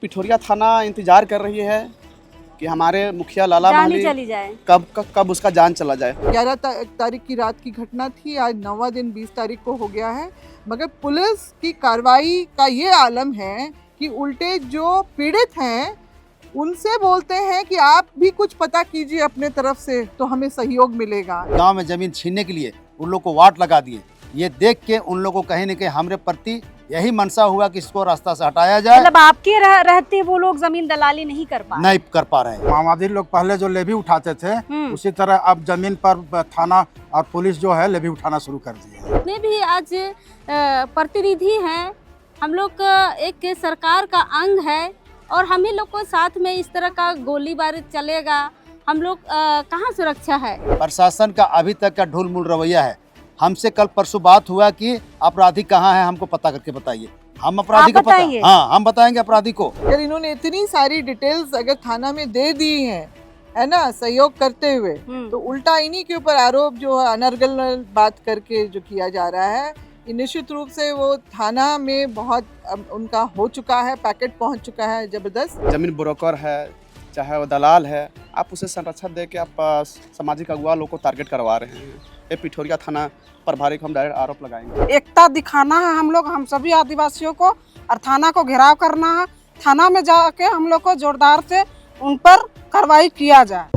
पिठोरिया थाना इंतजार कर रही है कि हमारे मुखिया लाला जान महली ही चली जाए। कब उसका जान चला जाए। 11 तारीख की रात की घटना थी। आज 9वां दिन 20 तारीख को हो गया है, मगर पुलिस की कार्रवाई का ये आलम है कि उल्टे जो पीड़ित हैं उनसे बोलते हैं कि आप भी कुछ पता कीजिए अपने तरफ से तो हमें सहयोग मिलेगा। गांव में जमीन छीनने के लिए उन लोग को वाट लगा दिए। ये देख के उन लोगों को कहीं न कहीं हमारे प्रति यही मनसा हुआ कि इसको रास्ता से हटाया जाए। मतलब आपके रहते वो लोग जमीन दलाली नहीं कर पा नहीं कर पा रहे हैं। माओवादी लोग पहले जो लेवी उठाते थे उसी तरह अब जमीन पर थाना और पुलिस जो है लेवी उठाना शुरू कर दिए है। में भी आज प्रतिनिधि हैं, हम लोग का एक सरकार का अंग है और हम ही लोग को साथ में इस तरह का गोलीबारी चलेगा, हम लोग कहाँ सुरक्षा है। प्रशासन का अभी तक का ढुलमुल रवैया है। हमसे कल परसों बात हुआ कि अपराधी कहाँ है, हमको पता करके बताइए। हम अपराधी को पता, हाँ हम बताएंगे अपराधी को। अगर इन्होंने इतनी सारी डिटेल्स अगर थाना में दे दी हैं, है ना, सहयोग करते हुए, तो उल्टा इन्हीं के ऊपर आरोप जो है अनर्गल बात करके जो किया जा रहा है, निश्चित रूप से वो थाना में बहुत उनका हो चुका है, पैकेट पहुंच चुका है जबरदस्त। जमीन ब्रोकर है चाहे वो दलाल है, आप उसे संरक्षण दे के आप सामाजिक अगुवा लोग को टारगेट करवा रहे हैं। ये पिठोरिया थाना प्रभारी को हम डायरेक्ट आरोप लगाएंगे। एकता दिखाना है हम सभी आदिवासियों को, और थाना को घेराव करना है। थाना में जाके हम लोग को जोरदार से उन पर कार्रवाई किया जाए।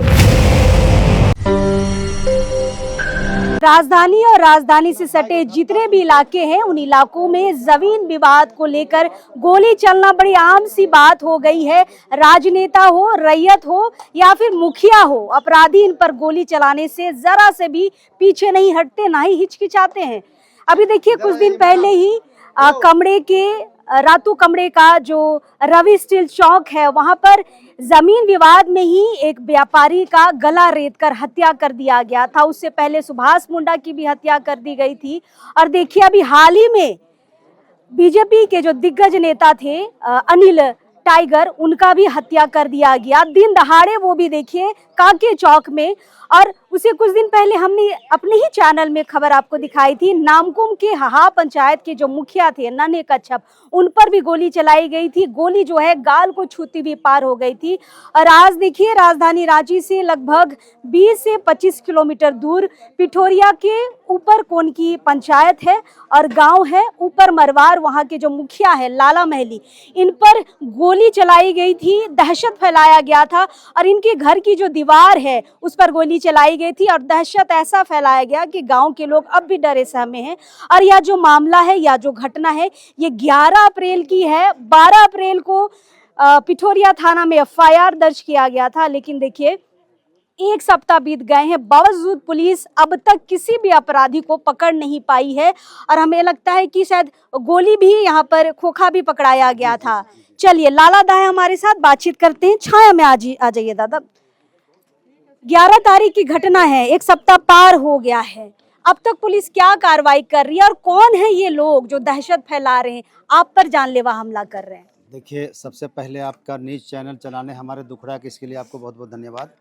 राजधानी और राजधानी से सटे जितने भी इलाके हैं उन इलाकों में जमीन विवाद को लेकर गोली चलना बड़ी आम सी बात हो गई है। राजनेता हो, रैयत हो या फिर मुखिया हो, अपराधी इन पर गोली चलाने से जरा से भी पीछे नहीं हटते, ना ही हिचकिचाते हैं। अभी देखिए कुछ दिन पहले ही कमरे के रातू कमरे का जो रवि स्टील चौक है वहां पर जमीन विवाद में ही एक व्यापारी का गला रेतकर हत्या कर दिया गया था। उससे पहले सुभाष मुंडा की भी हत्या कर दी गई थी। और देखिए अभी हाल ही में बीजेपी के जो दिग्गज नेता थे अनिल टाइगर, उनका भी हत्या कर दिया गया दिन दहाड़े, वो भी देखिए कांके चौक में। और उसे कुछ दिन पहले हमने अपने ही चैनल में खबर आपको दिखाई थी, नामकुम के हाहा पंचायत के जो मुखिया थे नन्हे कच्छप, उन पर भी गोली चलाई गई थी। गोली जो है गाल को छूती भी पार हो गई थी। और आज देखिए राजधानी रांची से लगभग 20 से 25 किलोमीटर दूर पिठोरिया के ऊपर कोन की पंचायत है और गांव है ऊपर मरवार, वहां के जो मुखिया है लाला महली, इन पर गोली चलाई गई थी, दहशत फैलाया गया था। और इनके घर की जो दीवार है उस पर गोली चलाई गई थी और दहशत ऐसा फैलाया गया कि गांव के लोग अब भी डरे सहमे हैं। और यह जो मामला है या जो घटना है ये 11 अप्रैल की है। 12 अप्रैल को पिठोरिया थाना में एफआईआर दर्ज किया गया था, लेकिन देखिए 1 सप्ताह बीत गए हैं, बावजूद पुलिस अब तक किसी भी अपराधी को पकड़ नहीं पाई है। और हमें लगता है कि शायद गोली भी यहाँ पर खोखा भी पकड़ाया गया था। चलिए लाला दा है हमारे साथ, बातचीत करते हैं। छाया में आ जाइए दादा। 11 तारीख की घटना है, 1 सप्ताह पार हो गया है, अब तक पुलिस क्या कार्रवाई कर रही है और कौन है ये लोग जो दहशत फैला रहे हैं, आप पर जानलेवा हमला कर रहे हैं? देखिए, सबसे पहले आपका न्यूज़ चैनल चलाने हमारे दुखड़ा के, इसके लिए आपको बहुत बहुत धन्यवाद।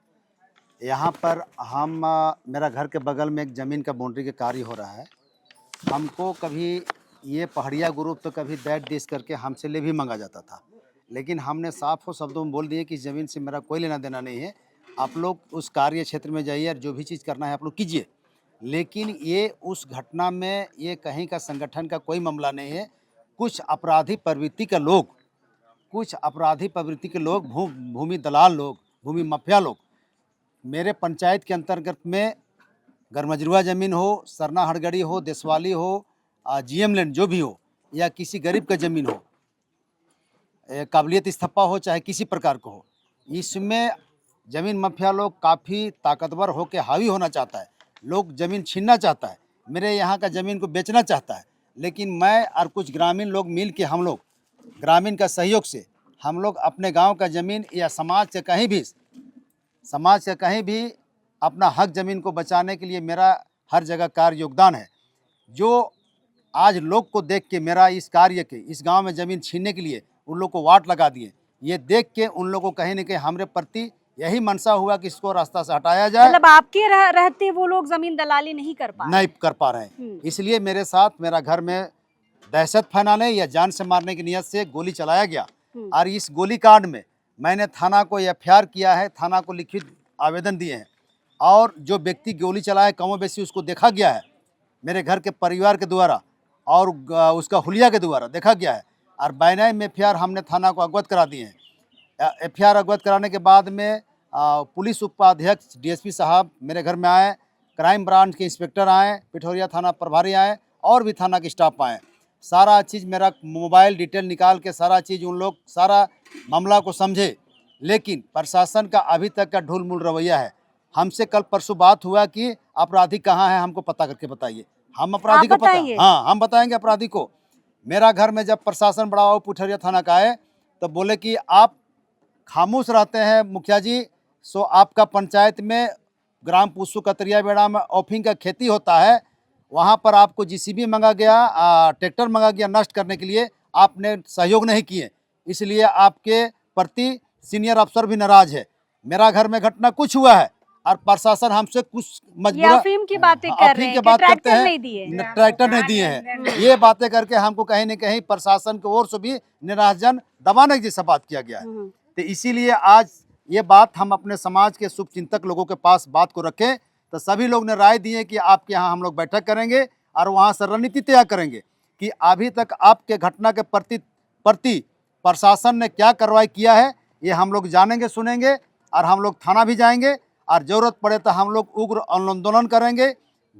यहाँ पर हम मेरा घर के बगल में एक ज़मीन का बाउंड्री का कार्य हो रहा है। हमको कभी ये पहाड़िया ग्रुप तो कभी दैट डिश करके हमसे ले भी मांगा जाता था, लेकिन हमने साफ हो शब्दों में बोल दिए कि ज़मीन से मेरा कोई लेना देना नहीं है, आप लोग उस कार्य क्षेत्र में जाइए और जो भी चीज़ करना है आप लोग कीजिए। लेकिन ये उस घटना में ये कहीं का संगठन का कोई मामला नहीं है। कुछ अपराधी प्रवृत्ति के लोग, भूमि दलाल लोग, भूमि माफिया लोग मेरे पंचायत के अंतर्गत में गरमजरुआ ज़मीन हो, सरना हड़गड़ी हो, देशवाली हो, जीएम लैंड जो भी हो, या किसी गरीब का ज़मीन हो, काबिलियत इस्तीफा हो, चाहे किसी प्रकार को हो, इसमें ज़मीन माफिया लोग काफ़ी ताकतवर हो के हावी होना चाहता है। लोग ज़मीन छीनना चाहता है, मेरे यहाँ का ज़मीन को बेचना चाहता है। लेकिन मैं और कुछ ग्रामीण लोग मिल के, हम लोग ग्रामीण का सहयोग से हम लोग अपने गांव का ज़मीन या समाज से कहीं भी अपना हक ज़मीन को बचाने के लिए मेरा हर जगह कार्य योगदान है। जो आज लोग को देख के मेरा इस कार्य के, इस गांव में ज़मीन छीनने के लिए उन लोग को वाट लगा दिए, ये देख के उन लोगों को कहीं न कहीं हमारे प्रति यही मनसा हुआ कि इसको रास्ता से हटाया जाए। मतलब आपके रहते वो लोग जमीन दलाली नहीं कर पा रहे हैं। इसलिए मेरे साथ मेरा घर में दहशत फैलाने या जान से मारने की नियत से गोली चलाया गया। और इस गोली कांड में मैंने थाना को एफआईआर किया है, थाना को लिखित आवेदन दिए हैं और जो व्यक्ति गोली चलाए कमो बेशी उसको देखा गया है मेरे घर के परिवार के द्वारा और उसका हुलिया के द्वारा देखा गया है और बैनाई में एफआईआर हमने थाना को अवगत करा दिए हैं। एफआईआर अवगत कराने के बाद में पुलिस उपाध्यक्ष डीएसपी साहब मेरे घर में आए, क्राइम ब्रांच के इंस्पेक्टर आए, पिठौरिया थाना प्रभारी आए और भी थाना के स्टाफ आए। सारा चीज़ मेरा मोबाइल डिटेल निकाल के सारा चीज़ उन लोग सारा मामला को समझे, लेकिन प्रशासन का अभी तक का ढुलमुल रवैया है। हमसे कल परसों बात हुआ कि अपराधी कहाँ है, हमको पता करके बताइए। हम अपराधी को पता, हाँ हम बताएंगे अपराधी को। मेरा घर में जब प्रशासन बड़ा हुआ पिठौरिया थाना का आए तो बोले कि आप खामोश रहते हैं मुखिया जी, सो आपका पंचायत में ग्राम पुसू कतरिया बेड़ा में ऑफिंग का खेती होता है, वहाँ पर आपको जीसीबी मंगा गया, ट्रैक्टर मंगा गया नष्ट करने के लिए, आपने सहयोग नहीं किए, इसलिए आपके प्रति सीनियर अफसर भी नाराज है। मेरा घर में घटना कुछ हुआ है और प्रशासन हमसे कुछ मजबूर अफीम की बातें कर रहे हैं, करते हैं, ट्रैक्टर नहीं दिए हैं, ये बातें करके हमको कहीं न कहीं प्रशासन की ओर से भी निराशजन दबाने जैसा बात किया गया है। तो इसीलिए आज ये बात हम अपने समाज के शुभचिंतक लोगों के पास बात को रखें तो सभी लोग ने राय दी है कि आपके यहाँ हम लोग बैठक करेंगे और वहाँ से रणनीति तैयार करेंगे कि अभी तक आपके घटना के प्रति प्रशासन ने क्या कार्रवाई किया है, ये हम लोग जानेंगे, सुनेंगे और हम लोग थाना भी जाएंगे और ज़रूरत पड़े तो हम लोग उग्र आंदोलन करेंगे,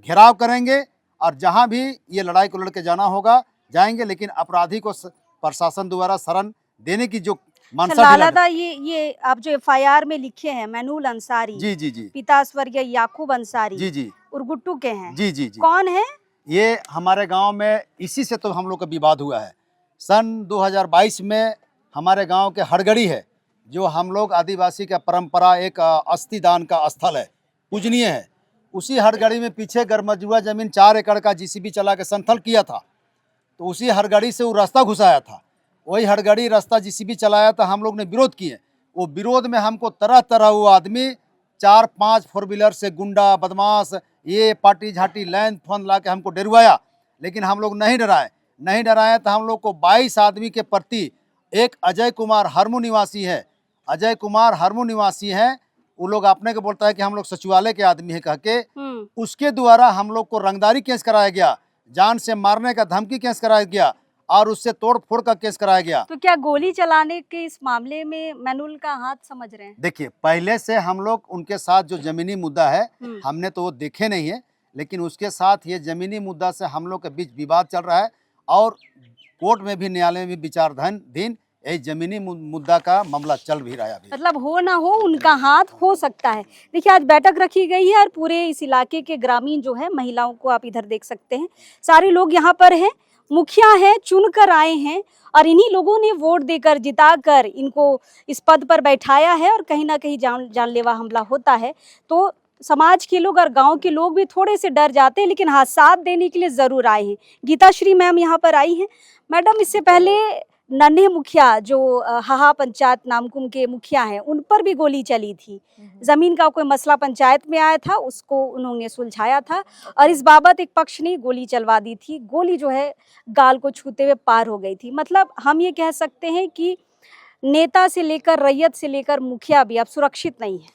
घेराव करेंगे और जहाँ भी ये लड़ाई को लड़के जाना होगा जाएंगे, लेकिन अपराधी को प्रशासन द्वारा शरण देने की जो लाला, ये आप जो एफआईआर में लिखे हैं मैनुल अंसारी, जी, पिता स्वर्गीय याकूब अंसारी, जी, उर्गुट्टू के हैं, जी, कौन है? ये हमारे गांव में इसी से तो हम लोग का विवाद हुआ है। सन 2022 में हमारे गांव के हड़गड़ी है, जो हम लोग आदिवासी का परंपरा एक अस्थि दान का स्थल है, पूजनीय है। उसी हड़गड़ी में पीछे गरमजुआ जमीन 4 एकड़ का जीसीबी चला के संथल किया था, तो उसी हड़गड़ी से वो रास्ता घुसाया था। वही हड़गड़ी रास्ता जीसीबी चलाया था, हम लोग ने विरोध किए। वो विरोध में हमको तरह तरह वो आदमी 4-5 4 व्हीलर से गुंडा बदमाश ये पार्टी झाटी लैंड फोन ला के हमको डरवाया, लेकिन हम लोग नहीं डराए तो हम लोग को 22 आदमी के प्रति एक अजय कुमार हरमू निवासी है, वो लोग अपने को बोलता है कि हम लोग सचिवालय के आदमी है कह के, उसके द्वारा हम लोग को रंगदारी केस कराया गया, जान से मारने का धमकी केस कराया गया और उससे तोड़ फोड़ का केस कराया गया। तो क्या गोली चलाने के इस मामले में मैनुल का हाथ समझ रहे हैं? देखिए, पहले से हम लोग उनके साथ जो जमीनी मुद्दा है हमने तो वो देखे नहीं है, लेकिन उसके साथ ये जमीनी मुद्दा से हम लोग के बीच विवाद चल रहा है और कोर्ट में भी न्यायालय में भी विचाराधीन यही जमीनी मुद्दा का मामला चल भी रहा है अभी। मतलब हो ना हो उनका हाथ हो सकता है। देखिए, आज बैठक रखी गई है और पूरे इस इलाके के ग्रामीण जो है, महिलाओं को आप इधर देख सकते हैं, सारे लोग यहाँ पर हैं, मुखिया है, चुनकर आए हैं और इन्हीं लोगों ने वोट देकर जिताकर इनको इस पद पर बैठाया है और कहीं ना कहीं जानलेवा हमला होता है तो समाज के लोग और गांव के लोग भी थोड़े से डर जाते हैं, लेकिन हाँ, साथ देने के लिए जरूर आए हैं। गीताश्री मैम यहाँ पर आई हैं। मैडम, इससे पहले नन्हे मुखिया जो हाहा पंचायत नामकुम के मुखिया हैं, उन पर भी गोली चली थी। जमीन का कोई मसला पंचायत में आया था, उसको उन्होंने सुलझाया था और इस बाबत एक पक्ष ने गोली चलवा दी थी। गोली जो है गाल को छूते हुए पार हो गई थी। मतलब हम ये कह सकते हैं कि नेता से लेकर रैयत से लेकर मुखिया भी अब सुरक्षित नहीं है।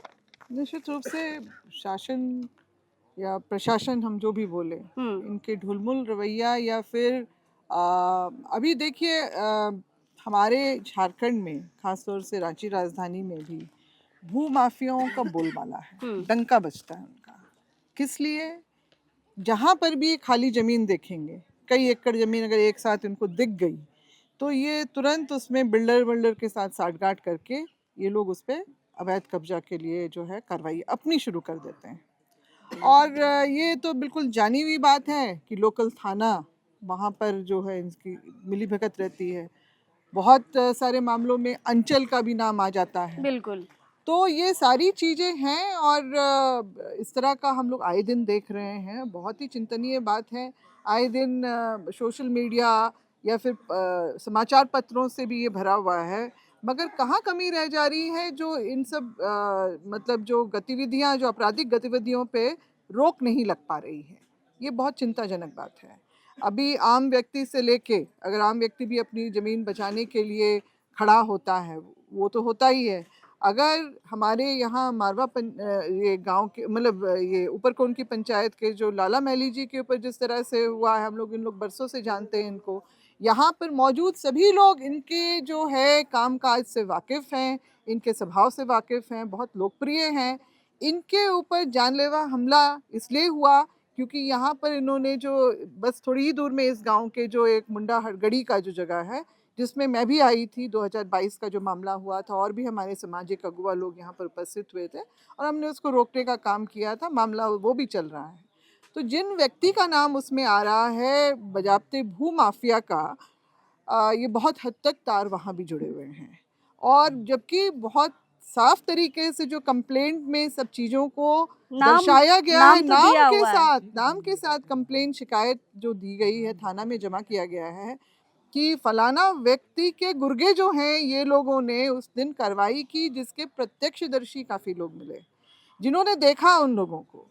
निश्चित रूप से शासन या प्रशासन, हम जो भी बोले, इनके ढुलमुल रवैया या फिर अभी देखिए हमारे झारखंड में, खासतौर से रांची राजधानी में भी भू माफियाओं का बोलबाला है, डंका बजता है उनका। किस लिए? जहाँ पर भी खाली ज़मीन देखेंगे, कई एकड़ ज़मीन अगर एक साथ उनको दिख गई तो ये तुरंत उसमें बिल्डर के साथ साठगांठ करके ये लोग उस पर अवैध कब्जा के लिए जो है कार्रवाई अपनी शुरू कर देते हैं। और ये तो बिल्कुल जानी हुई बात है कि लोकल थाना, वहाँ पर जो है इनकी मिली भगत रहती है। बहुत सारे मामलों में अंचल का भी नाम आ जाता है। बिल्कुल। तो ये सारी चीज़ें हैं और इस तरह का हम लोग आए दिन देख रहे हैं। बहुत ही चिंतनीय बात है। आए दिन सोशल मीडिया या फिर समाचार पत्रों से भी ये भरा हुआ है, मगर कहाँ कमी रह जा रही है जो इन सब मतलब जो गतिविधियाँ, जो आपराधिक गतिविधियों पे रोक नहीं लग पा रही है। ये बहुत चिंताजनक बात है। अभी आम व्यक्ति से लेके, अगर आम व्यक्ति भी अपनी ज़मीन बचाने के लिए खड़ा होता है, वो तो होता ही है। अगर हमारे यहाँ ये गांव के मतलब ये ऊपरकोट की पंचायत के जो लाला मैली जी के ऊपर जिस तरह से हुआ है, हम लोग इन लोग बरसों से जानते हैं इनको। यहाँ पर मौजूद सभी लोग इनके जो है कामकाज से वाकिफ़ हैं, इनके स्वभाव से वाकिफ़ हैं, बहुत लोकप्रिय हैं। इनके ऊपर जानलेवा हमला इसलिए हुआ क्योंकि यहाँ पर इन्होंने जो बस थोड़ी ही दूर में इस गांव के जो एक मुंडा हड़गड़ी का जो जगह है, जिसमें मैं भी आई थी, 2022 का जो मामला हुआ था, और भी हमारे सामाजिक अगुवा लोग यहाँ पर उपस्थित हुए थे और हमने उसको रोकने का काम किया था। मामला वो भी चल रहा है। तो जिन व्यक्ति का नाम उसमें आ रहा है बजाबते भू माफिया का, ये बहुत हद तक तार वहाँ भी जुड़े हुए हैं। और जबकि बहुत साफ तरीके से जो कंप्लेंट में सब चीज़ों को दर्शाया गया है, नाम के साथ कंप्लेंट शिकायत जो दी गई है, थाना में जमा किया गया है कि फलाना व्यक्ति के गुर्गे जो हैं, ये लोगों ने उस दिन कार्रवाई की, जिसके प्रत्यक्षदर्शी काफ़ी लोग मिले जिन्होंने देखा उन लोगों को।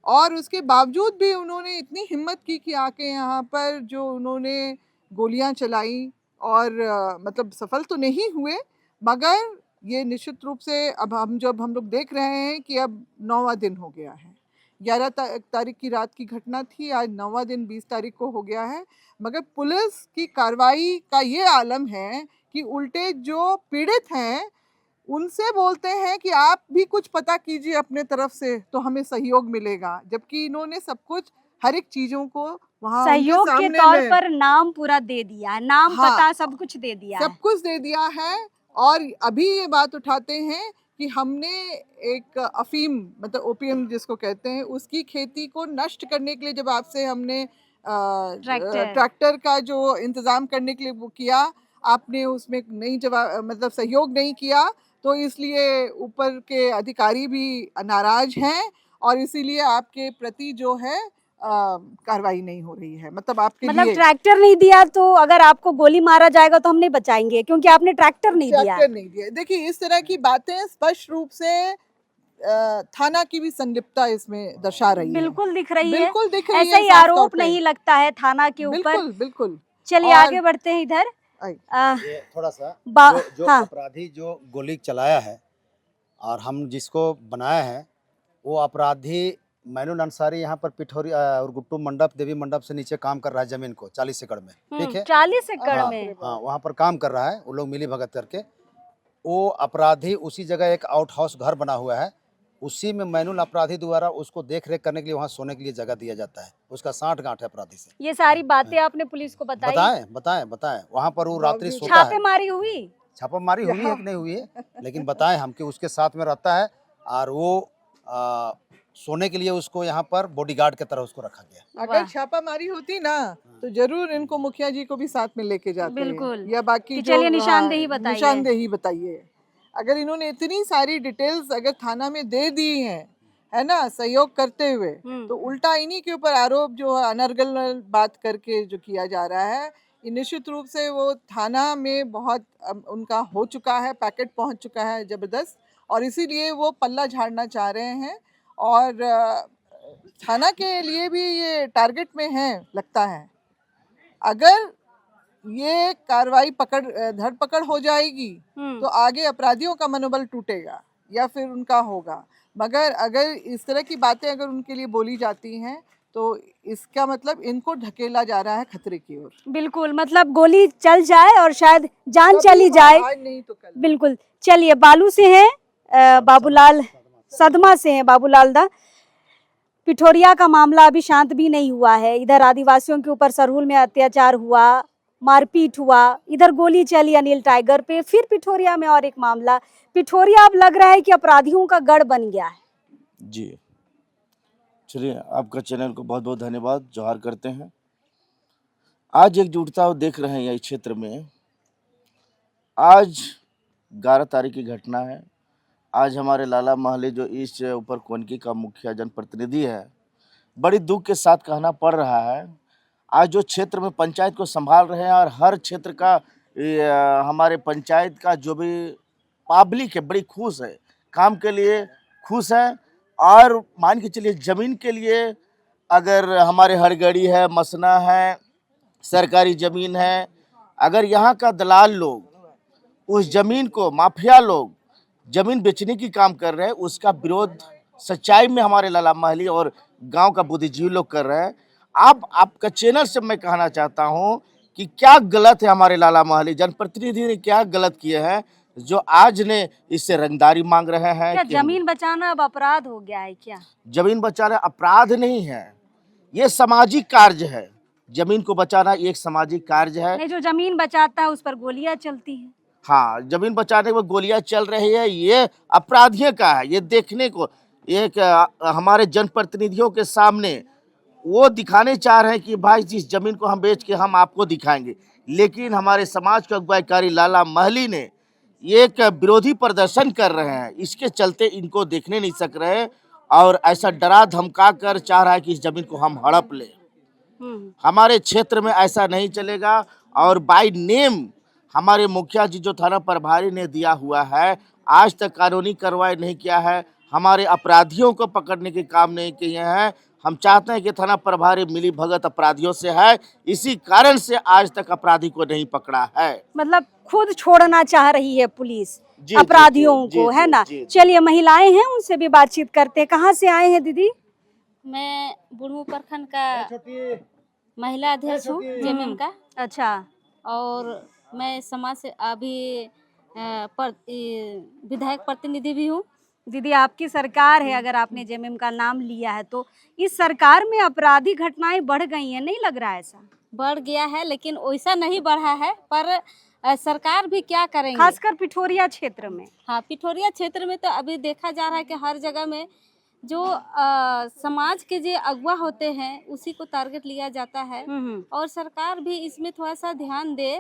और उसके बावजूद भी उन्होंने इतनी हिम्मत की कि आके यहाँ पर जो उन्होंने गोलियां चलाई और मतलब सफल तो नहीं हुए, मगर ये निश्चित रूप से अब हम लोग देख रहे हैं कि अब 9वां दिन हो गया है। 11 तारीख की रात की घटना थी, आज 9वां दिन 20 तारीख को हो गया है, मगर पुलिस की कार्रवाई का ये आलम है कि उल्टे जो पीड़ित हैं उनसे बोलते हैं कि आप भी कुछ पता कीजिए अपने तरफ से तो हमें सहयोग मिलेगा, जबकि इन्होंने सब कुछ हर एक चीजों को वहाँ सहयोग के तौर पर नाम पूरा दे दिया है, नाम पता सब कुछ दे दिया है, सब कुछ दे दिया है। और अभी ये बात उठाते हैं कि हमने एक अफीम मतलब ओपीएम जिसको कहते हैं, उसकी खेती को नष्ट करने के लिए जब आपसे हमने ट्रैक्टर का जो इंतज़ाम करने के लिए वो किया, आपने उसमें नहीं मतलब सहयोग नहीं किया, तो इसलिए ऊपर के अधिकारी भी नाराज हैं और इसीलिए आपके प्रति जो है कार्रवाई नहीं हो रही है। मतलब आपके लिए ट्रैक्टर नहीं दिया तो अगर आपको गोली मारा जाएगा तो हम नहीं बचाएंगे क्योंकि आपने ट्रैक्टर नहीं दिया। देखिए इस तरह की बातें स्पष्ट रूप से थाना की भी संलिप्तता इसमें दर्शा रही है। बिल्कुल दिख रही है, बिल्कुल दिख रही है। ऐसा ही आरोप नहीं लगता है थाना के ऊपर। बिल्कुल। चलिए आगे बढ़ते हैं इधर। ये थोड़ा सा जो अपराधी जो गोली चलाया है और हम जिसको बनाया है वो अपराधी मैनुल अंसारी यहाँ पर पिठोरी और गुट्टू मंडप देवी मंडप से नीचे काम कर रहा है जमीन को 40 एकड़ में, ठीक है, 40 एकड़ में हाँ वहाँ पर काम कर रहा है। वो लोग मिली भगत करके, वो अपराधी उसी जगह एक आउट हाउस घर बना हुआ है, उसी में मैनुल अपराधी द्वारा उसको देख रेख करने के लिए वहाँ सोने के लिए जगह दिया जाता है। उसका 60 गांठ है अपराधी से। ये सारी बातें आपने पुलिस को बताई? बताएं वहाँ पर वो रात्रि सोता है। छापेमारी हुई? छापामारी हुई है कि नहीं हुई है, लेकिन बताएं हम कि उसके साथ में रहता है और वो सोने के लिए उसको यहाँ पर बॉडीगार्ड की तरह उसको रखा गया। अगर छापामारी होती ना तो जरूर इनको मुखिया जी को भी साथ में लेके जाते। बिल्कुल। या बाकी चलिए निशानदेही बताइए। अगर इन्होंने इतनी सारी डिटेल्स अगर थाना में दे दी हैं, है ना, सहयोग करते हुए, तो उल्टा इन्हीं के ऊपर आरोप जो है अनर्गल बात करके जो किया जा रहा है, निश्चित रूप से वो थाना में बहुत उनका हो चुका है, पैकेट पहुंच चुका है जबरदस्त, और इसीलिए वो पल्ला झाड़ना चाह रहे हैं और थाना के लिए भी ये टारगेट में है लगता है। अगर ये कार्रवाई धरपकड़ हो जाएगी तो आगे अपराधियों का मनोबल टूटेगा या फिर उनका होगा, मगर अगर इस तरह की बातें अगर उनके लिए बोली जाती हैं तो इसका मतलब इनको ढकेला जा रहा है खतरे की ओर। बिल्कुल, मतलब गोली चल जाए और शायद जान चली जाए, आज नहीं तो कल। बिल्कुल। चलिए बालू से हैं बाबूलाल, सदमा से हैं बाबूलाल दा। पिठोरिया का मामला अभी शांत भी नहीं हुआ है। इधर आदिवासियों के ऊपर सरहुल में अत्याचार हुआ, मारपीट हुआ, इधर गोली चली अनिल टाइगर पे, फिर पिठोरिया में और एक मामला। पिठोरिया अब लग रहा है कि अपराधियों का गढ़ बन गया है। जी चलिए, आपका चैनल को बहुत बहुत धन्यवाद, जोहार करते हैं। आज एकजुटता देख रहे हैं इस क्षेत्र में। आज 11 तारीख की घटना है। आज हमारे लाला महले जो इस ऊपर कोनकी का मुखिया जनप्रतिनिधि है, बड़ी दुख के साथ कहना पड़ रहा है, आज जो क्षेत्र में पंचायत को संभाल रहे हैं और हर क्षेत्र का हमारे पंचायत का जो भी पब्लिक है बड़ी खुश है, काम के लिए खुश है। और मान के चलिए ज़मीन के लिए अगर हमारे हरगड़ी है, मसना है, सरकारी ज़मीन है, अगर यहाँ का दलाल लोग उस जमीन को माफिया लोग जमीन बेचने की काम कर रहे हैं, उसका विरोध सच्चाई में हमारे लाला महली और गांव का बुद्धिजीवी लोग कर रहे हैं। अब आपका चैनल से मैं कहना चाहता हूं कि क्या गलत है हमारे लाला महली जनप्रतिनिधि ने क्या गलत किए हैं जो आज ने इससे रंगदारी मांग रहे हैं। क्या कि जमीन बचाना अब अपराध हो गया है क्या? जमीन बचाना अपराध नहीं है, ये सामाजिक कार्य है। जमीन को बचाना एक सामाजिक कार्य है। नहीं, जो जमीन बचाता है उस पर गोलियां चलती हैं। हाँ, जमीन बचाने में गोलियां चल रही है, ये अपराधियों का है। ये देखने को एक हमारे जनप्रतिनिधियों के सामने वो दिखाने चाह रहे हैं कि भाई जिस जमीन को हम बेच के हम आपको दिखाएंगे, लेकिन हमारे समाज के अगुवाईकारी लाला महली ने एक विरोधी प्रदर्शन कर रहे हैं। इसके चलते इनको देखने नहीं सक रहे और ऐसा डरा धमका कर चाह रहा है कि इस जमीन को हम हड़प ले। हमारे क्षेत्र में ऐसा नहीं चलेगा और बाय नेम हमारे मुखिया जी जो थाना प्रभारी ने दिया हुआ है, आज तक कानूनी कार्रवाई नहीं किया है, हमारे अपराधियों को पकड़ने के काम नहीं किए हैं। हम चाहते हैं कि थाना प्रभारी मिली भगत अपराधियों से है, इसी कारण से आज तक अपराधी को नहीं पकड़ा है। मतलब खुद छोड़ना चाह रही है पुलिस जी, अपराधियों जी, को, जी, है ना? जी, जी। चलिए, महिलाएं हैं, उनसे भी बातचीत करते हैं। कहाँ से आए हैं दीदी? मैं बुढ़मू प्रखंड का महिला अध्यक्ष हूँ जेएमएम का। अच्छा। और मैं समाज से अभी विधायक प्रतिनिधि भी हूँ। दीदी, आपकी सरकार है, अगर आपने जेएमएम का नाम लिया है तो इस सरकार में अपराधी घटनाएं बढ़ गई हैं, नहीं लग रहा है ऐसा? बढ़ गया है, लेकिन वैसा नहीं बढ़ा है, पर सरकार भी क्या करेंगे, खासकर पिठोरिया क्षेत्र में। हाँ, पिठोरिया क्षेत्र में तो अभी देखा जा रहा है कि हर जगह में जो समाज के जो अगुवा होते हैं उसी को टारगेट लिया जाता है। और सरकार भी इसमें थोड़ा सा ध्यान दे।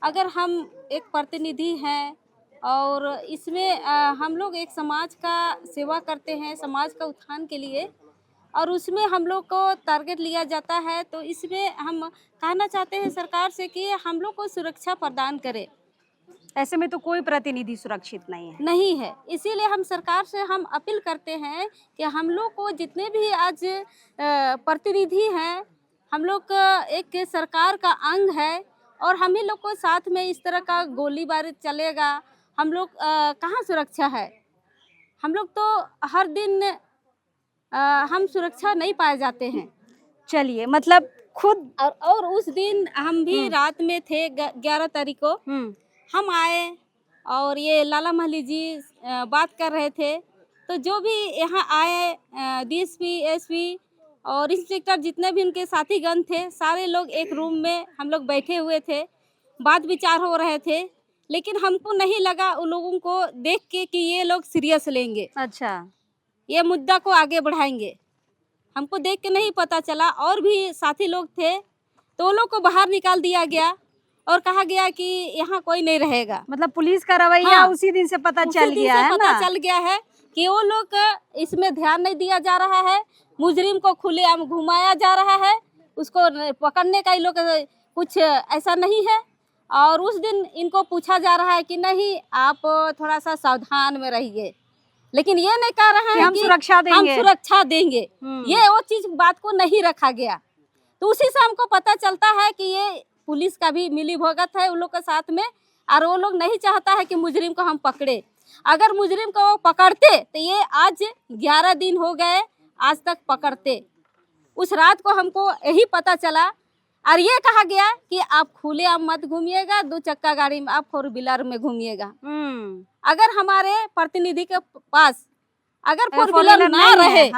अगर हम एक प्रतिनिधि हैं और इसमें हम लोग एक समाज का सेवा करते हैं, समाज का उत्थान के लिए, और उसमें हम लोग को टारगेट लिया जाता है, तो इसमें हम कहना चाहते हैं सरकार से कि हम लोग को सुरक्षा प्रदान करे। ऐसे में तो कोई प्रतिनिधि सुरक्षित नहीं है। इसीलिए हम सरकार से हम अपील करते हैं कि हम लोग को जितने भी आज प्रतिनिधि हैं, हम लोग एक सरकार का अंग है और हम ही लोग को साथ में इस तरह का गोलीबारी चलेगा, हम लोग कहाँ सुरक्षा है? हम लोग तो हर दिन हम सुरक्षा नहीं पाए जाते हैं। चलिए, मतलब खुद और उस दिन हम भी रात में थे, 11 तारीख को हम आए और ये लाला महली जी बात कर रहे थे, तो जो भी यहाँ आए डीएसपी, एसपी और इंस्पेक्टर जितने भी उनके साथीगण थे, सारे लोग एक रूम में हम लोग बैठे हुए थे, बात विचार हो रहे थे, लेकिन हमको नहीं लगा उन लोगों को देख के कि ये लोग सीरियस लेंगे। अच्छा, ये मुद्दा को आगे बढ़ाएंगे। हमको देख के नहीं पता चला, और भी साथी लोग थे तो वो लोग को बाहर निकाल दिया गया और कहा गया कि यहाँ कोई नहीं रहेगा। मतलब पुलिस का रवैया हाँ, उसी दिन से पता चल गया है ना? पता चल गया है कि वो लोग इसमें ध्यान नहीं दिया जा रहा है, मुजरिम को खुलेआम घुमाया जा रहा है, उसको पकड़ने का ये लोग कुछ ऐसा नहीं है। और उस दिन इनको पूछा जा रहा है कि नहीं, आप थोड़ा सा सावधान में रहिए, लेकिन ये नहीं कह रहे हैं हम सुरक्षा देंगे। ये वो चीज बात को नहीं रखा गया। तो उसी से हमको पता चलता है कि ये पुलिस का भी मिली भगत है उन लोग के साथ में, और वो लोग नहीं चाहता है कि मुजरिम को हम पकड़े। अगर मुजरिम को वो पकड़ते तो ये आज 11 दिन हो गए, आज तक पकड़ते। उस रात को हमको यही पता चला, और ये कहा गया कि आप खुलेआम मत घूमिएगा, 2 चक्का गाड़ी में, आप 4 व्हीलर में घूमिएगा। अगर हमारे प्रतिनिधि के पास अगर 4 व्हीलर ना रहे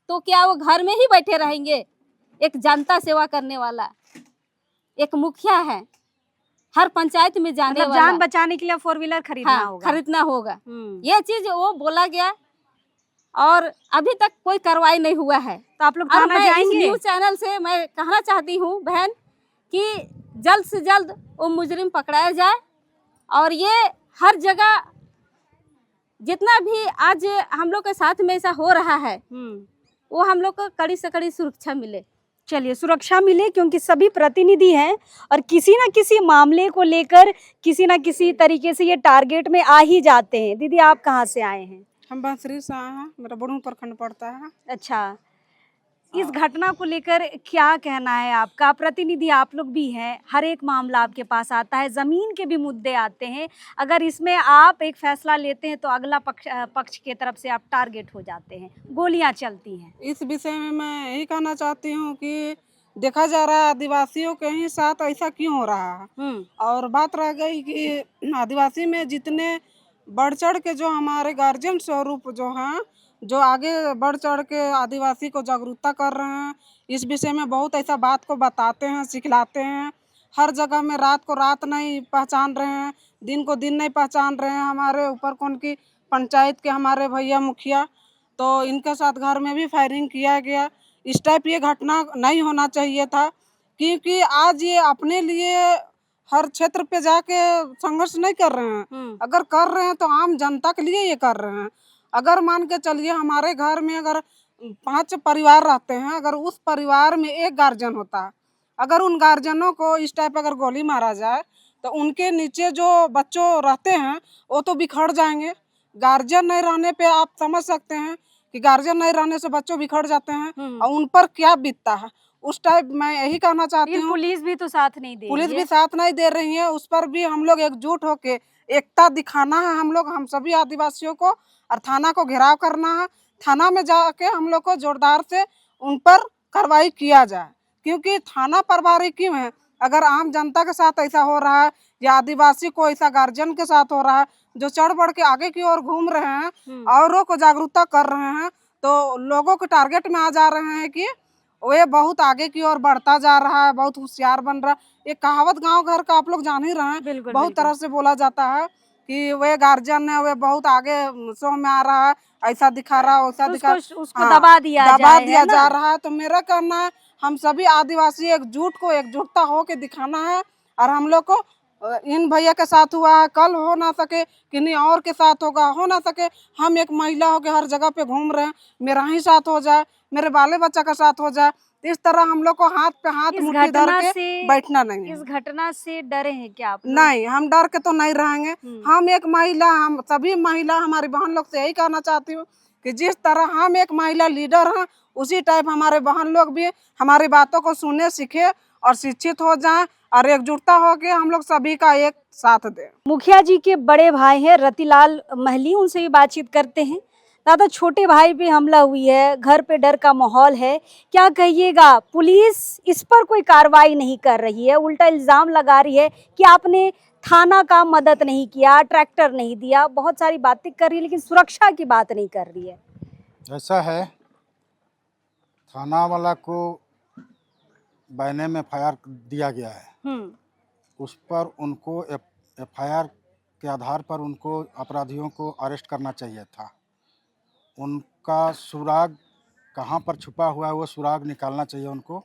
तो क्या वो घर में ही बैठे रहेंगे? एक जनता सेवा करने वाला एक मुखिया है, हर पंचायत में जाने वाला, जान बचाने के लिए 4 व्हीलर खरीदना होगा। ये चीज वो बोला गया और अभी तक कोई कार्रवाई नहीं हुआ है। तो आप लोग थाना जाएंगे? न्यूज चैनल से मैं कहना चाहती हूँ बहन कि जल्द से जल्द वो मुजरिम पकड़ाया जाए, और ये हर जगह जितना भी आज हम लोग के साथ में ऐसा हो रहा है वो हम लोग को कड़ी से कड़ी सुरक्षा मिले। चलिए, सुरक्षा मिले, क्योंकि सभी प्रतिनिधि हैं और किसी न किसी मामले को लेकर किसी न किसी तरीके से ये टारगेट में आ ही जाते हैं। दीदी, आप कहाँ से आए हैं? हम बांसुरी से आए हैं, मेरा बुढ़मू प्रखंड पड़ता है। अच्छा, इस घटना को लेकर क्या कहना है आपका? प्रतिनिधि आप लोग भी हैं, हर एक मामला आपके पास आता है, ज़मीन के भी मुद्दे आते हैं। अगर इसमें आप एक फैसला लेते हैं तो अगला पक्ष की तरफ से आप टारगेट हो जाते हैं, गोलियां चलती हैं। इस विषय में मैं यही कहना चाहती हूँ कि देखा जा रहा है आदिवासियों के ही साथ ऐसा क्यों हो रहा है। और बात रह गई कि आदिवासी में जितने बढ़ चढ़ के जो हमारे गार्जियन स्वरूप जो हैं, जो आगे बढ़ चढ़ के आदिवासी को जागरूकता कर रहे हैं, इस विषय में बहुत ऐसा बात को बताते हैं, सिखलाते हैं। हर जगह में रात को रात नहीं पहचान रहे हैं, दिन को दिन नहीं पहचान रहे हैं। हमारे ऊपर कौन की पंचायत के हमारे भैया मुखिया, तो इनके साथ घर में भी फायरिंग किया गया। इस टाइप ये घटना नहीं होना चाहिए था, क्योंकि आज ये अपने लिए हर क्षेत्र पे जाके संघर्ष नहीं कर रहे हैं। अगर कर रहे हैं तो आम जनता के लिए ये कर रहे हैं। अगर मान के चलिए हमारे घर में अगर 5 परिवार रहते हैं, अगर उस परिवार में एक गार्जियन होता है, अगर उन गार्जियनों को इस टाइप अगर गोली मारा जाए तो उनके नीचे जो बच्चों रहते हैं वो तो बिखर जाएंगे। गार्जियन नहीं रहने पे आप समझ सकते हैं कि गार्जियन नहीं रहने से बच्चों बिखर जाते हैं और उन पर क्या बीतता है। उस टाइप मैं यही कहना चाहती हूँ। पुलिस भी तो साथ नहीं दे पुलिस भी साथ नहीं दे रही है, उस पर भी हम लोग एकजुट होके एकता दिखाना है। हम सभी आदिवासियों को, और थाना को घेराव करना है। थाना में जाके हम लोग को जोरदार से उन पर कार्रवाई किया जाए, क्योंकि थाना प्रभारी क्यों है? अगर आम जनता के साथ ऐसा हो रहा है या आदिवासी को ऐसा गार्जियन के साथ हो रहा है जो चढ़ बढ़ के आगे की ओर घूम रहे हैं, औरों को जागरूकता कर रहे हैं, तो लोगों के टारगेट में आ जा रहे हैं कि वे बहुत आगे की ओर बढ़ता जा रहा है, बहुत होशियार बन रहा है। ये कहावत गांव घर का आप लोग जान ही रहे हैं, बहुत तरह से बोला जाता है कि वे गार्जियन है, वे बहुत आगे शो में आ रहा है, ऐसा दिखा रहा है, वैसा दिखा, उसको दबा दिया जा रहा है। तो मेरा कहना है हम सभी आदिवासी एकजुटता हो के दिखाना है। और हम लोग को इन भैया के साथ हुआ है, कल हो ना सके किन्हीं और के साथ होगा, हो ना सके हम एक महिला हो के हर जगह पे घूम रहे हैं, मेरा ही साथ हो जाए, मेरे बाले बच्चा का साथ हो जाए। इस तरह हम लोग को हाथ पे हाथ मुट्ठी धर के बैठना नहीं है। इस घटना से डरे हैं क्या आप लोग? नहीं, हम डर के तो नहीं रहेंगे। हम एक महिला, हम सभी महिला, हमारी बहन लोग से यही कहना चाहती हूँ कि जिस तरह हम एक महिला लीडर हैं, उसी टाइप हमारे बहन लोग भी हमारी बातों को सुने, सीखे और शिक्षित हो जाएं, और एकजुटता हो के हम लोग सभी का एक साथ दें। मुखिया जी के बड़े भाई हैं रतिलाल महली, उनसे भी बातचीत करते हैं। दादा, छोटे भाई पे हमला हुई है, घर पे डर का माहौल है, क्या कहिएगा? पुलिस इस पर कोई कार्रवाई नहीं कर रही है, उल्टा इल्जाम लगा रही है कि आपने थाना का मदद नहीं किया, ट्रैक्टर नहीं दिया, बहुत सारी बातें कर रही है, लेकिन सुरक्षा की बात नहीं कर रही है। ऐसा है, थाना वाला को बैने में FIR दिया गया है, उस पर उनको FIR के आधार पर उनको अपराधियों को अरेस्ट करना चाहिए था। उनका सुराग कहाँ पर छुपा हुआ है वो सुराग निकालना चाहिए उनको,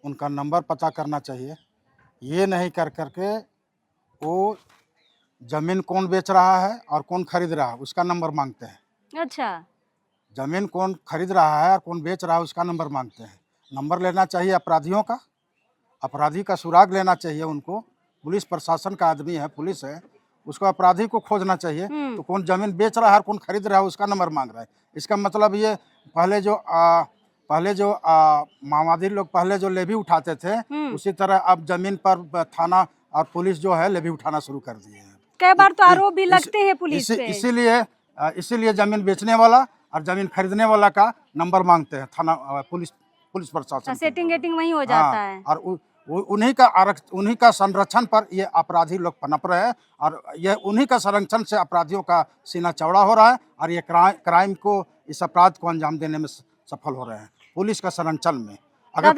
उनका नंबर पता करना चाहिए। ये नहीं कर करके वो ज़मीन कौन बेच रहा है और कौन खरीद रहा है उसका नंबर मांगते हैं। अच्छा, ज़मीन कौन खरीद रहा है और कौन बेच रहा है उसका नंबर मांगते हैं। नंबर लेना चाहिए अपराधियों का, अपराधी का सुराग लेना चाहिए उनको। पुलिस प्रशासन का आदमी है, पुलिस है, उसको अपराधी को खोजना चाहिए। तो कौन ज़मीन बेच रहा है और कौन खरीद रहा है उसका नंबर मांग रहा है। इसका मतलब ये पहले जो माओवादी लोग पहले जो लेवी उठाते थे, उसी तरह अब ज़मीन पर थाना और पुलिस जो है लेवी उठाना शुरू कर दिए हैं। कई बार तो आरोप भी लगते हैं पुलिस पे। इसीलिए ज़मीन बेचने वाला और ज़मीन खरीदने वाला का नंबर मांगते हैं थाना पुलिस प्रशासन। सेटिंग वहीं हो जाता है। और उन्हीं का संरक्षण पर ये अपराधी लोग पनप रहे हैं, और ये उन्हीं का संरक्षण से अपराधियों का सीना चौड़ा हो रहा है, और ये क्राइम को, इस अपराध को अंजाम देने में सफल हो रहे हैं पुलिस का संरक्षण में। अगर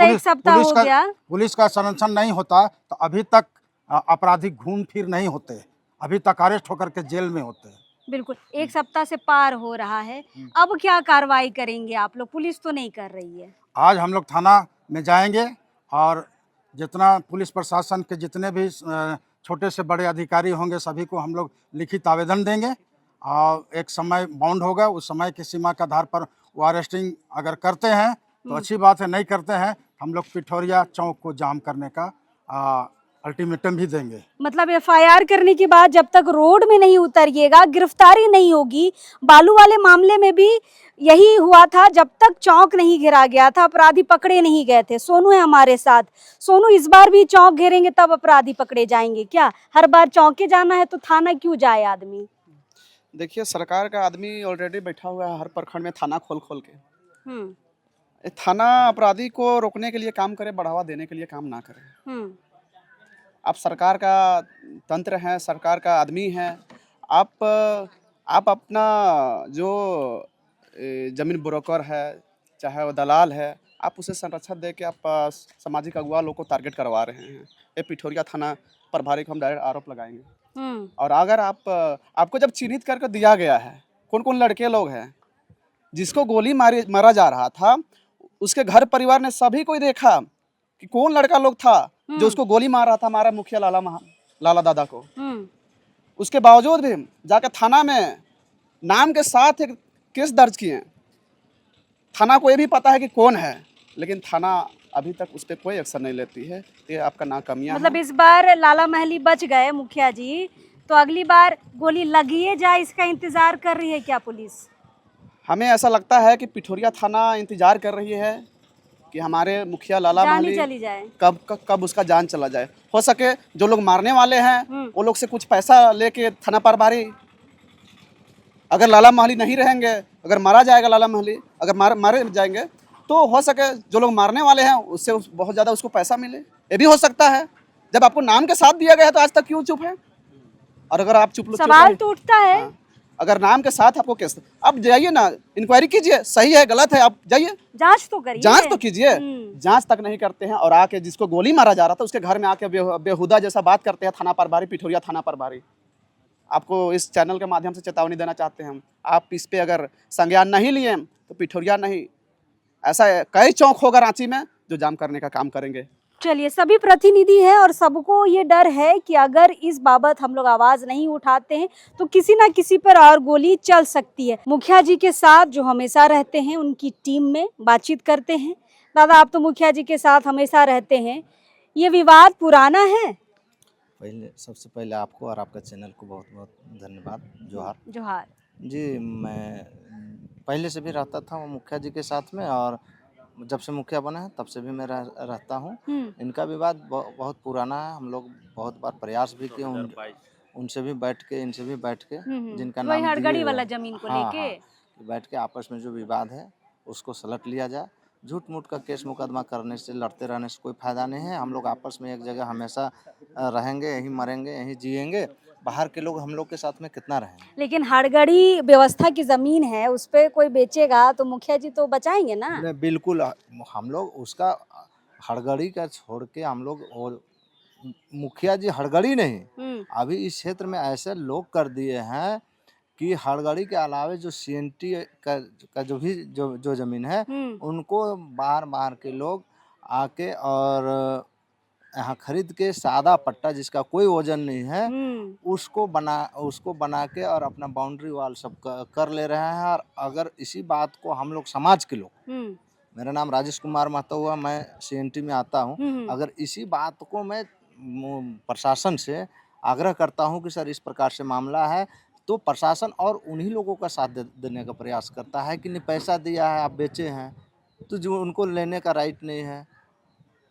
पुलिस का संरक्षण नहीं होता तो अभी तक आपराधिक घूम फिर नहीं होते, अभी तक अरेस्ट होकर के जेल में होते। बिल्कुल, एक सप्ताह से पार हो रहा है, अब क्या कार्रवाई करेंगे आप लोग? पुलिस तो नहीं कर रही है। आज हम लोग थाना में जाएंगे और जितना पुलिस प्रशासन के जितने भी छोटे से बड़े अधिकारी होंगे सभी को हम लोग लिखित आवेदन देंगे, और एक समय बाउंड होगा, उस समय की सीमा के आधार पर वो अरेस्टिंग अगर करते हैं तो अच्छी बात है, नहीं करते हैं हम लोग पिठौरिया चौक को जाम करने का अल्टीमेटम भी देंगे। मतलब एफआईआर करने के बाद जब तक रोड में नहीं उतरिएगा, गिरफ्तारी नहीं होगी। बालू वाले मामले में भी यही हुआ था, जब तक चौक नहीं घेरा गया था अपराधी पकड़े नहीं गए थे। सोनू है हमारे साथ। सोनू, इस बार भी चौक घेरेंगे तब अपराधी पकड़े जाएंगे क्या? हर बार चौके जाना है तो थाना क्यों जाए आदमी? देखिए, सरकार का आदमी ऑलरेडी बैठा हुआ है हर प्रखंड में थाना खोल खोल के। ये थाना अपराधी को रोकने के लिए काम करे, बढ़ावा देने के लिए काम ना करे। आप सरकार का तंत्र हैं, सरकार का आदमी हैं। आप अपना जो जमीन ब्रोकर है, चाहे वो दलाल है, आप उसे संरक्षण दे के आप सामाजिक अगुवा लोग को टारगेट करवा रहे हैं। ये पिठोरिया थाना प्रभारी को हम डायरेक्ट आरोप लगाएंगे। और अगर आपको जब चिन्हित करके दिया गया है कौन कौन लड़के लोग हैं जिसको गोली मारा जा रहा था, उसके घर परिवार ने सभी कोई देखा कि कौन लड़का लोग था जो उसको गोली मार रहा था, हमारा मुखिया लाला दादा को। उसके बावजूद भी जाकर थाना में नाम के साथ एक केस दर्ज किए। थाना को ये भी पता है कि कौन है, लेकिन थाना अभी तक उस पर कोई एक्शन नहीं लेती है। ये आपका नाकामियां मतलब इस बार लाला महली बच गए मुखिया जी, तो अगली बार गोली लगी जाए इसका इंतजार कर रही है क्या पुलिस? हमें ऐसा लगता है कि पिठोरिया थाना इंतजार कर रही है कि हमारे मुखिया लाला महली चली जाए, कब उसका जान चला जाए। हो सके जो लोग मारने वाले हैं वो लोग से कुछ पैसा लेके थाना प्रभारी, अगर लाला महली नहीं रहेंगे, अगर मारा जाएगा लाला महली, अगर मारे जाएंगे तो हो सके जो लोग मारने वाले हैं उससे बहुत ज़्यादा उसको पैसा मिले। ये भी हो सकता है। जब आपको नाम के साथ दिया गया है तो आज तक क्यों चुप है? और अगर आप सवाल तो उठता है। अगर नाम के साथ आपको केस, आप जाइए ना, इंक्वायरी कीजिए, सही है गलत है, आप जाइए जांच तो करिए, जांच तो कीजिए। जांच तक नहीं करते हैं और आके जिसको गोली मारा जा रहा था उसके घर में आके बेहुदा जैसा बात करते हैं थाना प्रभारी, पिठोरिया थाना प्रभारी। आपको इस चैनल के माध्यम से चेतावनी देना चाहते हैं हम, आप इस पे अगर संज्ञान नहीं लिए तो पिठोरिया नहीं, ऐसा कई चौक होगा रांची में जो जाम करने का काम करेंगे। चलिए, सभी प्रतिनिधि हैं और सबको ये डर है कि अगर इस बाबत हम लोग आवाज नहीं उठाते हैं तो किसी ना किसी पर और गोली चल सकती है। मुखिया जी के साथ जो हमेशा रहते हैं उनकी टीम में बातचीत करते हैं। दादा, आप तो मुखिया जी के साथ हमेशा रहते हैं, ये विवाद पुराना है? सबसे पहले आपको और आपका चैनल को बहुत बहुत धन्यवाद। जोहार। जोहार जी, मैं पहले से भी रहता था मुखिया जी के साथ में, और जब से मुखिया बना है तब से भी मैं रहता हूँ। इनका विवाद बहुत पुराना है। हम लोग बहुत बार प्रयास भी किए उनसे भी बैठ के, इनसे भी बैठ के, जिनका नाम हड़गड़ी वाला जमीन को लेके बैठ के आपस में जो विवाद है उसको सलट लिया जाए। झूठ मूठ का केस मुकदमा करने से, लड़ते रहने से कोई फायदा नहीं है। हम लोग आपस में एक जगह हमेशा रहेंगे, यहीं मरेंगे, यहीं जिएंगे। बाहर के लोग हम लोग के साथ में कितना रहेंगे? लेकिन हड़गड़ी व्यवस्था की जमीन है, उस पे कोई बेचेगा तो मुखिया जी तो बचाएंगे ना? नहीं, बिल्कुल। हम लोग उसका हड़गड़ी का छोड़ के हम लोग, और मुखिया जी हड़गड़ी नहीं, अभी इस क्षेत्र में ऐसे लोग कर दिए हैं कि हड़गड़ी के अलावे जो सीएनटी का जो जमीन है उनको बाहर के लोग आके और यहाँ खरीद के सादा पट्टा जिसका कोई वजन नहीं है उसको बना के और अपना बाउंड्री वॉल सब कर ले रहे हैं। और अगर इसी बात को हम लोग समाज के लोग, मेरा नाम राजेश कुमार महतो हुआ, मैं सीएनटी में आता हूँ, अगर इसी बात को मैं प्रशासन से आग्रह करता हूँ कि सर इस प्रकार से मामला है, तो प्रशासन और उन्हीं लोगों का साथ देने का प्रयास करता है कि नहीं पैसा दिया है, आप बेचे हैं, तो जो उनको लेने का राइट नहीं है।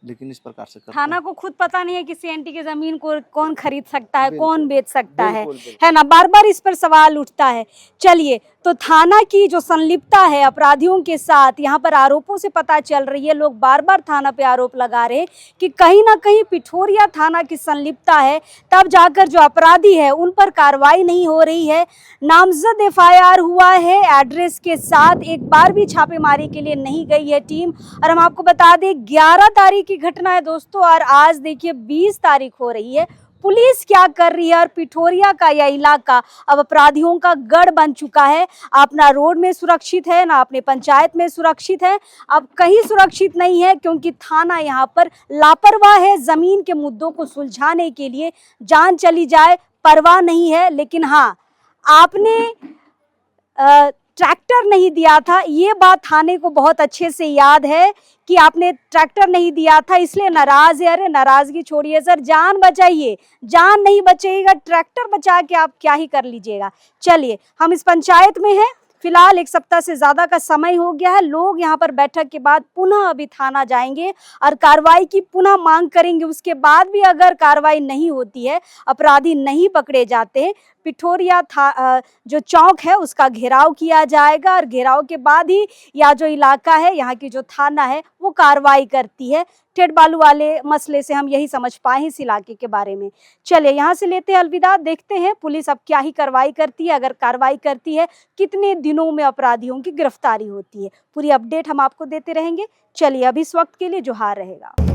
लेकिन इस प्रकार से थाना को खुद पता नहीं है कि सीएनटी की जमीन को कौन खरीद सकता है, कौन बेच सकता है ना? बार बार इस पर सवाल उठता है। चलिए, तो थाना की जो संलिप्तता है अपराधियों के साथ, यहाँ पर आरोपों से पता चल रही है, लोग बार बार थाना पे आरोप लगा रहे हैं कि कहीं ना कहीं पिठोरिया थाना की संलिप्तता है, तब जाकर जो अपराधी है उन पर कार्रवाई नहीं हो रही है। नामजद एफआईआर हुआ है एड्रेस के साथ, एक बार भी छापेमारी के लिए नहीं गई है टीम। और हम आपको बता दें 11 तारीख की घटना है दोस्तों, और आज देखिए 20 तारीख हो रही है। पुलिस क्या कर रही है? और पिठोरिया का यह इलाका अब अपराधियों का गढ़ बन चुका है। आप ना रोड में सुरक्षित है, ना अपने पंचायत में सुरक्षित है, अब कहीं सुरक्षित नहीं है, क्योंकि थाना यहाँ पर लापरवाह है। जमीन के मुद्दों को सुलझाने के लिए जान चली जाए परवाह नहीं है। लेकिन हाँ, आपने ट्रैक्टर नहीं दिया था। ये बात थाने को बहुत अच्छे से याद है कि आपने ट्रैक्टर नहीं दिया था इसलिए नाराज है। अरे नाराजगी छोड़िए सर, जान बचाइए, जान नहीं बचेगा ट्रैक्टर बचा के आप क्या ही कर लीजिएगा। चलिए, हम इस पंचायत में हैं फिलहाल, 1 सप्ताह से ज्यादा का समय हो गया है। लोग यहाँ पर बैठक के बाद पुनः अभी थाना जाएंगे और कार्रवाई की पुनः मांग करेंगे। उसके बाद भी अगर कार्रवाई नहीं होती है, अपराधी नहीं पकड़े जाते, पिठोरिया जो चौक है उसका घेराव किया जाएगा और घेराव के बाद ही यह जो इलाका है, यहाँ की जो थाना है वो कार्रवाई करती है। टेढ़ बालू वाले मसले से हम यही समझ पाए इस इलाके के बारे में। चलिए, यहाँ से लेते हैं अलविदा, देखते हैं पुलिस अब क्या ही कार्रवाई करती है। अगर कार्रवाई करती है, कितने दिनों में अपराधियों की गिरफ्तारी होती है, पूरी अपडेट हम आपको देते रहेंगे। चलिए, अभी इस वक्त के लिए जोहार रहेगा।